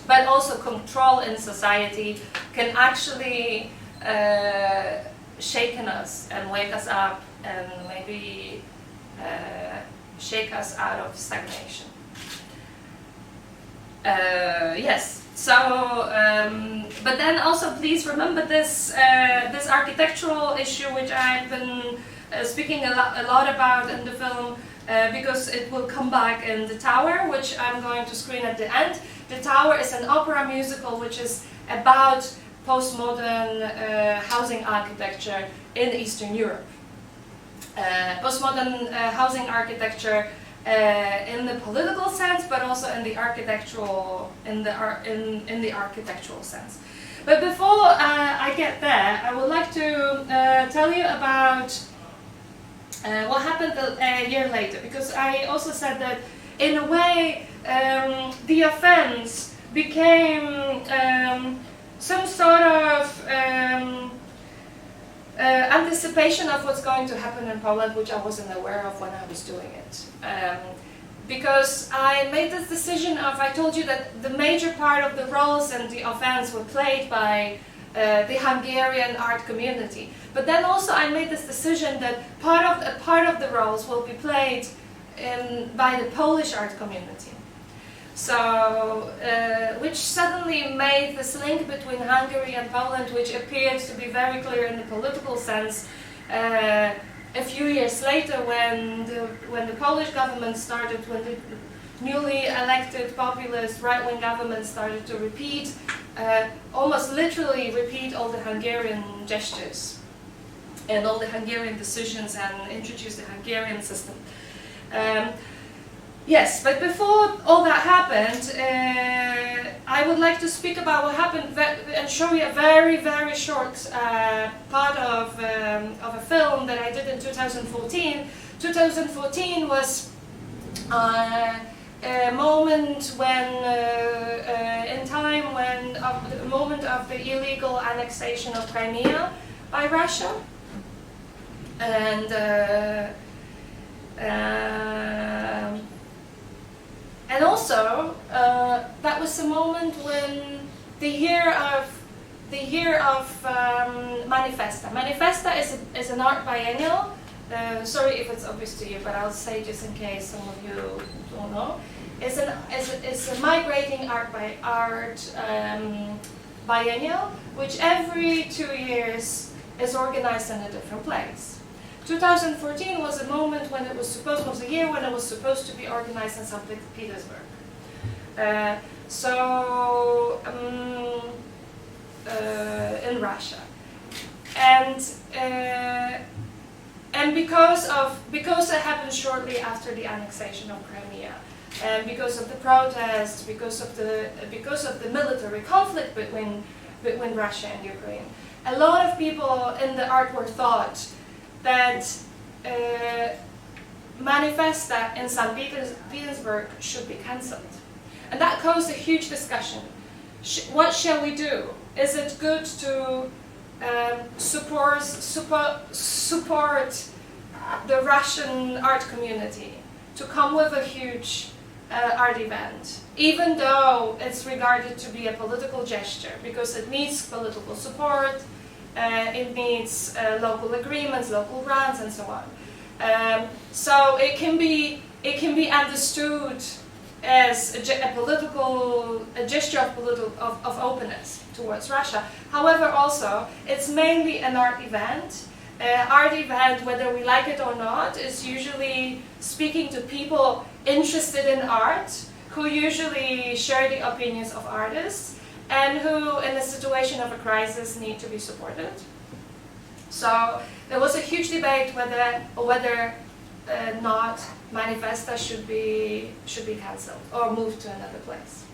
but also control in society can actually shaken us and wake us up and maybe shake us out of stagnation. Yes, so, but then also please remember this, this architectural issue which I've been speaking a lot about in the film, because it will come back in The Tower, which I'm going to screen at the end. The Tower is an opera musical which is about postmodern housing architecture in Eastern Europe. Postmodern housing architecture in the political sense, but also in the architectural architectural sense. But before I get there, I would like to tell you about what happened a year later, because I also said that in a way the offense became some sort of anticipation of what's going to happen in Poland, which I wasn't aware of when I was doing it. Because I made this decision of, I told you that the major part of the roles in the offense were played by the Hungarian art community. But then also I made this decision that part of the roles will be played by the Polish art community. So, which suddenly made this link between Hungary and Poland, which appeared to be very clear in the political sense, a few years later when the Polish government started, when the newly elected populist right-wing government started to repeat, almost literally repeat all the Hungarian gestures and all the Hungarian decisions and introduce the Hungarian system. Yes, but before all that happened, I would like to speak about what happened and show you a very, very short part of a film that I did in 2014. 2014 was a moment when, in time when, the moment of the illegal annexation of Crimea by Russia. And also, that was a moment when the year of Manifesta. Manifesta is an art biennial. Sorry if it's obvious to you, but I'll say just in case some of you don't know. It's a migrating art biennial, which every 2 years is organized in a different place. 2014 was a moment when it was a year when it was supposed to be organized in St. Petersburg. In Russia, and because it happened shortly after the annexation of Crimea, and because of the protests, because of the military conflict between Russia and Ukraine, a lot of people in the art world thought that Manifesta in St. Petersburg should be cancelled. And that caused a huge discussion. What shall we do? Is it good to support the Russian art community to come with a huge art event, even though it's regarded to be a political gesture, because it needs political support, it needs local agreements, local grants, and so on. So it can be understood as a gesture of openness towards Russia. However, also it's mainly an art event. Art event, whether we like it or not, is usually speaking to people interested in art, who usually share the opinions of artists, and who, in a situation of a crisis, need to be supported. So there was a huge debate whether not Manifesta should be cancelled or moved to another place.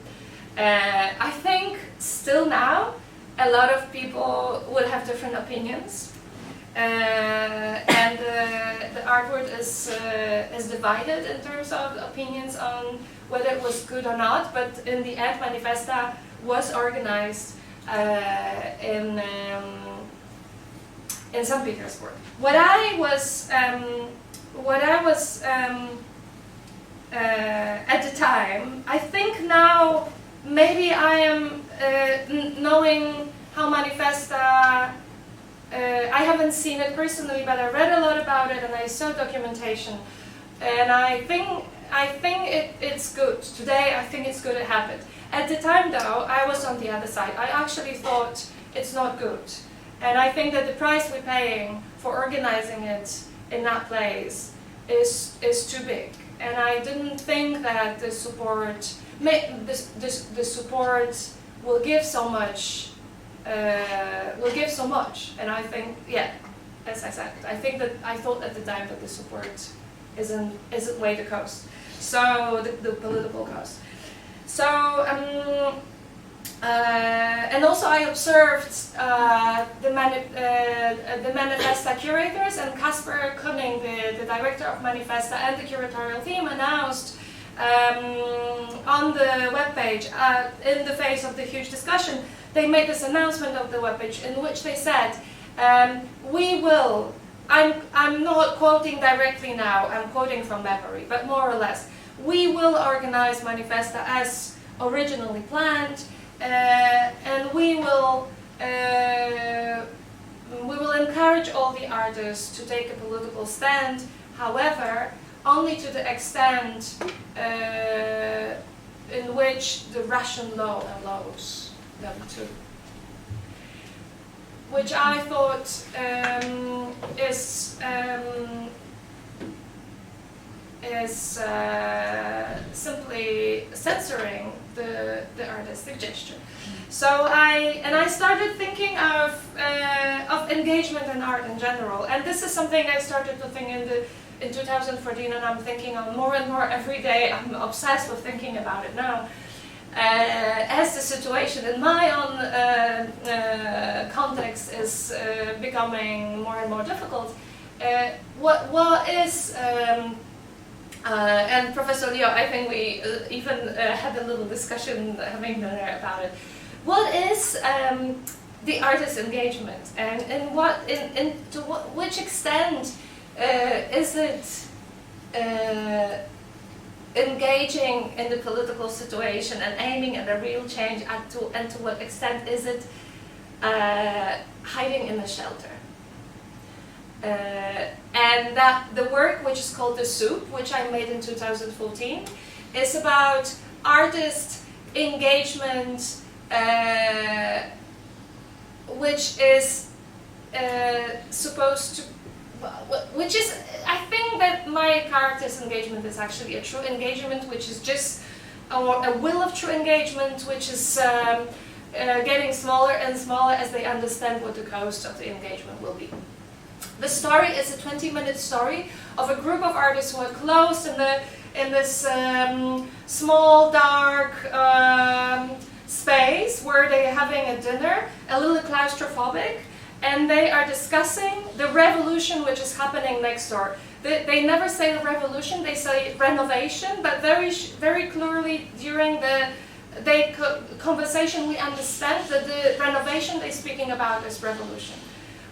I think still now a lot of people would have different opinions, and the art world is divided in terms of opinions on whether it was good or not. But in the end, Manifesta was organized in St. Petersburg. What I was at the time, I think now maybe I am knowing how manifesta. I haven't seen it personally, but I read a lot about it and I saw documentation, and I think it's good. Today I think it's good it happened. At the time though, I was on the other side. I actually thought it's not good. And I think that the price we're paying for organizing it in that place is too big. And I didn't think that the support will give so much. And I think, yeah, as I said, I thought at the time that the support isn't way the cost. So the political cost. So and also I observed the Manifesta curators, and Kasper Koenig, the director of Manifesta and the curatorial team, announced on the webpage, in the face of the huge discussion, they made this announcement of the webpage in which they said, we will, I'm not quoting directly now, I'm quoting from memory, but more or less, we will organize Manifesta as originally planned, and we will encourage all the artists to take a political stand, however, only to the extent in which the Russian law allows them to. Which I thought is simply censoring the artistic gesture. So I started thinking of engagement in art in general, and this is something I started to think in 2014, and I'm thinking on more and more every day. I'm obsessed with thinking about it now. As the situation in my own context is becoming more and more difficult, what is and Professor Leo, I think we even had a little discussion having dinner about it. What is the artist engagement, and which extent is it engaging in the political situation and aiming at a real change, and to what extent is it hiding in a shelter? And that the work, which is called The Soup, which I made in 2014, is about artist engagement, which is supposed to, which is, I think that my character's engagement is actually a true engagement, which is just a will of true engagement, which is getting smaller and smaller as they understand what the cost of the engagement will be. The story is a 20-minute story of a group of artists who are closed in this small, dark space where they are having a dinner, a little claustrophobic, and they are discussing the revolution which is happening next door. They never say the revolution, they say renovation, but very clearly during the conversation we understand that the renovation they're speaking about is revolution.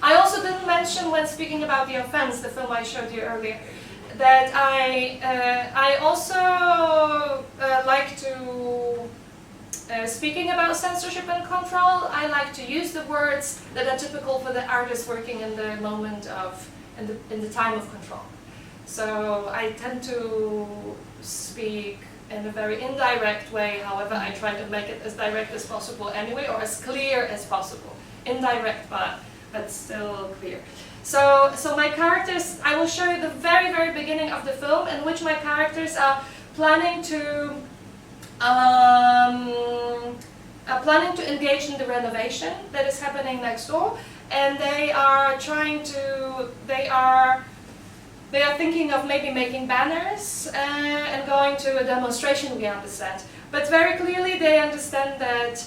I also didn't mention when speaking about The Offence, the film I showed you earlier, that I also like to, speaking about censorship and control, I like to use the words that are typical for the artists working in the moment of, in the time of control. So I tend to speak in a very indirect way, however I try to make it as direct as possible anyway, or as clear as possible. Indirect, but still clear. So my characters, I will show you the very, very beginning of the film in which my characters are planning to engage in the renovation that is happening next door, and they are thinking of maybe making banners and going to a demonstration, we understand. But very clearly they understand that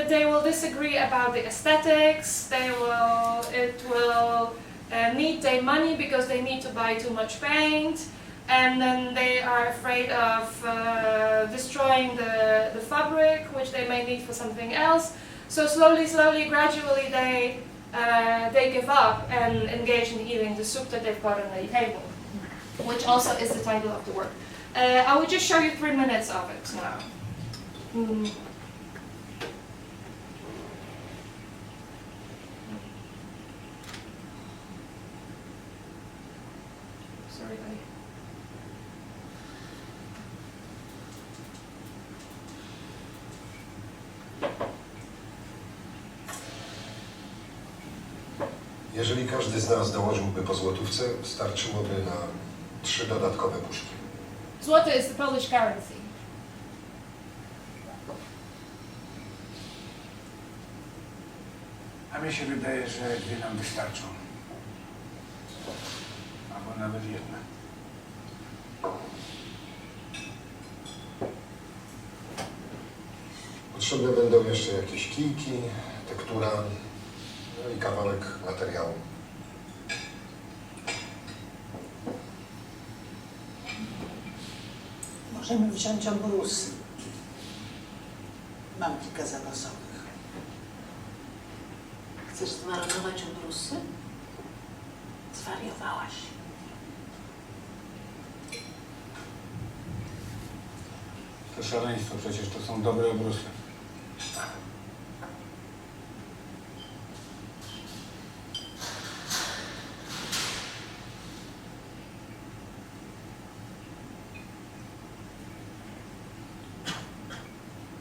they will disagree about the aesthetics. It will need their money because they need to buy too much paint, and then they are afraid of destroying the fabric, which they may need for something else. So slowly, gradually, they give up and engage in eating the soup that they've got on the table, which also is the title of the work. I will just show you 3 minutes of it now. Sorry, buddy. Jeżeli każdy z nas dołożyłby po złotówce, starczyłoby na 3 dodatkowe puszki. Złoty is the Polish currency. A mnie się wydaje, że 2 nam wystarczą. Albo nawet 1. Potrzebne będą jeszcze jakieś kijki, tektura, no i kawałek materiału. Możemy wziąć obrusy. Mam kilka zapasowych. Chcesz zmarnować obrusy? Zwariowałaś. To szaleństwo, przecież to są dobre obrusy.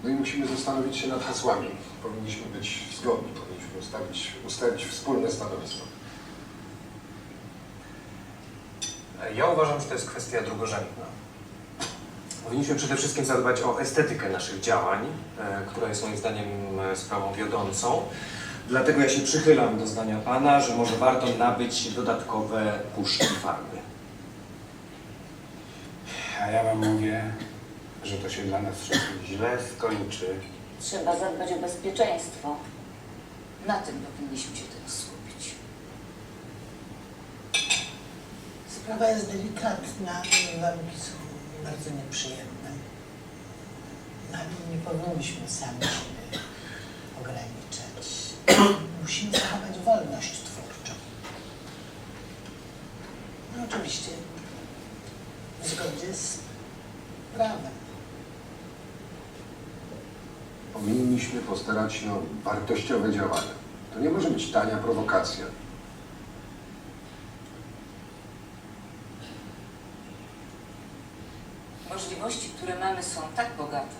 No i musimy zastanowić się nad hasłami. Powinniśmy być zgodni, powinniśmy ustalić wspólne stanowisko. Ja uważam, że to jest kwestia drugorzędna. Powinniśmy przede wszystkim zadbać o estetykę naszych działań, która jest moim zdaniem sprawą wiodącą. Dlatego ja się przychylam do zdania Pana, że może warto nabyć dodatkowe puszki farby. A ja wam mówię, że to się dla nas wszystkich źle skończy. Trzeba zadbać o bezpieczeństwo. Na tym powinniśmy się teraz skupić. Sprawa jest delikatna i warunki są bardzo nieprzyjemne. Nie powinniśmy sami siebie ograniczać. Musimy zachować wolność twórczą. No oczywiście w zgodzie z prawem. Powinniśmy postarać się o wartościowe działania. To nie może być tania prowokacja. Możliwości, które mamy, są tak bogate,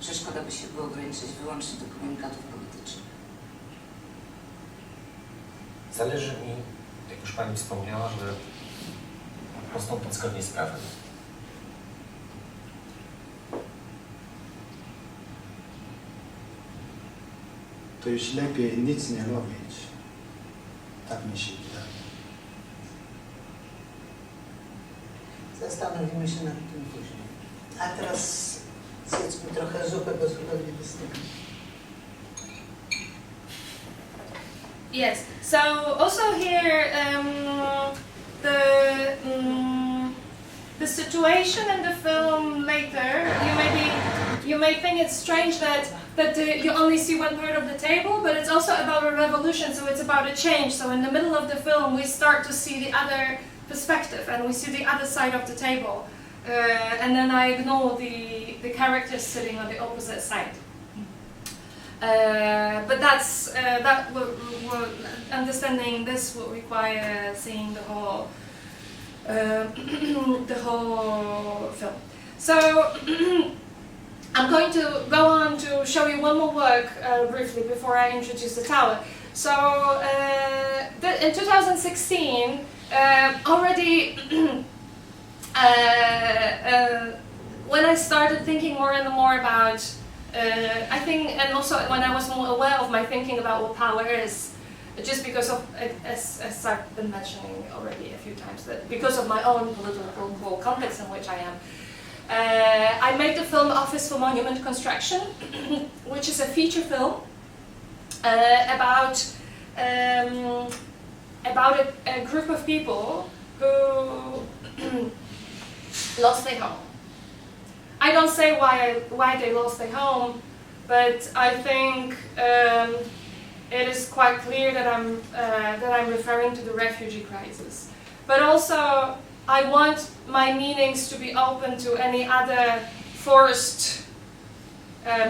że szkoda by się było ograniczyć wyłącznie do komunikatów politycznych. Zależy mi, jak już Pani wspomniała, żeby postąpić zgodnie z prawem. To już lepiej nic nie robić. Tak mi się wydaje. Zastanowimy się nad tym później. A teraz zjedzmy trochę zupy, bo zupełnie występuje. Yes. So also here, the situation in the film later, you may think it's strange that you only see one part of the table, but it's also about a revolution. So it's about a change. So in the middle of the film, we start to see the other perspective, and we see the other side of the table. And then I ignore the characters sitting on the opposite side. But that's understanding this will require seeing the whole film. So I'm going to go on to show you one more work briefly before I introduce the tower. So in 2016, already when I started thinking more and more about I think, and also when I was more aware of my thinking about what power is, just because of, as I've been mentioning already a few times, that because of my own political context in which I am, I made the film Office for Monument Construction, which is a feature film about a group of people who lost their home. I don't say why they lost their home, but I think it is quite clear that I'm referring to the refugee crisis. But also, I want my meanings to be open to any other forced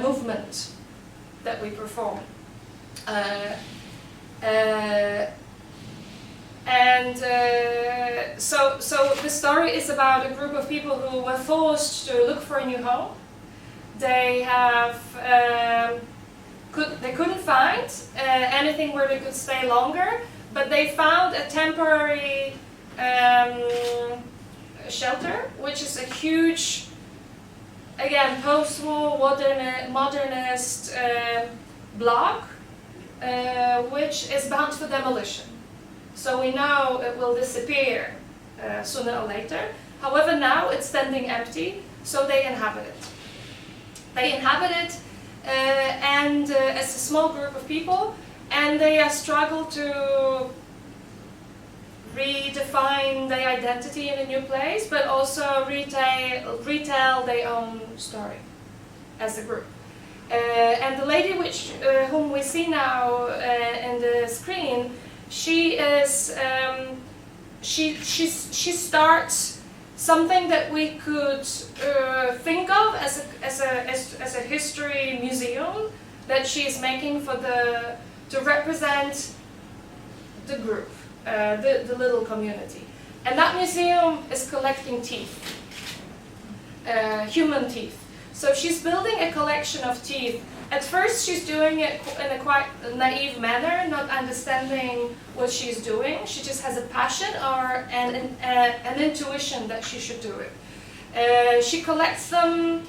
movement that we perform. So the story is about a group of people who were forced to look for a new home. They couldn't find anything where they could stay longer, but they found a temporary shelter, which is a huge, again, post-war modernist block, which is bound for demolition. So we know it will disappear sooner or later. However, now it's standing empty, so they inhabit it. They inhabit it as a small group of people, and they struggle to redefine their identity in a new place, but also retell their own story as a group. And the lady whom we see now in the screen, she starts something that we could think of as a history museum that she is making to represent the group, the little community. And that museum is collecting teeth, human teeth. So she's building a collection of teeth. At first she's doing it in a quite naive manner, not understanding what she's doing. She just has a passion or an intuition that she should do it. She collects them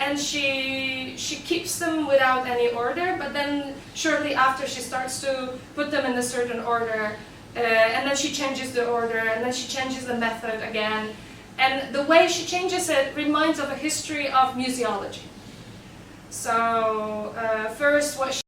and she keeps them without any order, but then shortly after she starts to put them in a certain order, and then she changes the order, and then she changes the method again. And the way she changes it reminds of a history of museology. So first what